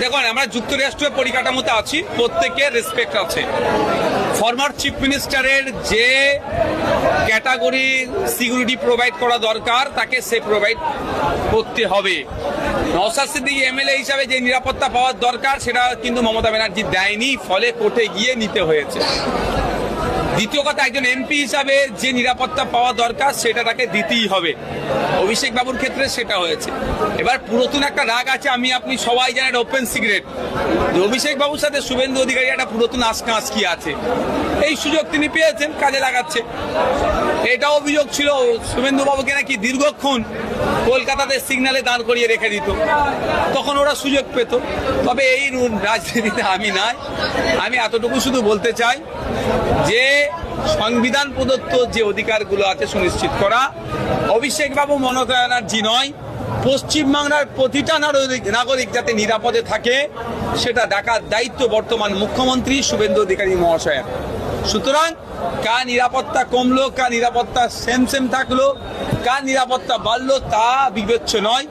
দেখুন, আমরা যুক্তরাষ্ট্রের পরিকাঠামোতে আছি, প্রত্যেকের রেসপেক্ট আছে। ফরমার চিফ মিনিস্টারের যে ক্যাটাগরি সিকিউরিটি প্রোভাইড করা দরকার তাকে সে প্রোভাইড করতে হবে। নওশাদ সিদ্দিকী এমএলএ হিসাবে যে নিরাপত্তা পাওয়ার দরকার সেটা কিন্তু মমতা ব্যানার্জি দেয়নি, ফলে কোর্টে গিয়ে নিতে হয়েছে। দ্বিতীয় কথা, একজন এমপি হিসাবে যে নিরাপত্তা পাওয়া দরকার সেটা তাকে দিতেই হবে। অভিষেক বাবুর ক্ষেত্রে সেটা হয়েছে। এবার পুরাতন একটা রাগ আছে, আমি আপনি সবাই জানেন, ওপেন সিক্রেট। অভিষেক বাবুর সাথে শুভেন্দু অধিকারী একটা পুরাতন আজকি আছে। এই সুযোগ তিনি পেয়েছেন, কাজে লাগাচ্ছে। এটা অভিযোগ ছিল শুভেন্দু বাবুকে নাকি দীর্ঘক্ষণ কলকাতাতে সিগন্যালে দাঁড় করিয়ে রেখে দিত, তখন ওরা সুযোগ পেত। তবে এই রাজনীতিতে আমি নাই। আমি এতটুকু শুধু বলতে চাই যে সংবিধান প্রদত্ত যে অধিকারগুলো আছে সুনিশ্চিত করা, অভিষেক বাবু মমতা ব্যানার্জি নয়, পশ্চিমবাংলার প্রতিটা নাগরিক যাতে নিরাপদে থাকে সেটা দেখার দায়িত্ব বর্তমান মুখ্যমন্ত্রী শুভেন্দু অধিকারী মহাশয়ের। সুতরাং কার নিরাপত্তা কমলো, কার নিরাপত্তা সেম থাকলো, কার নিরাপত্তা বাড়লো তা বিবেচ্য নয়।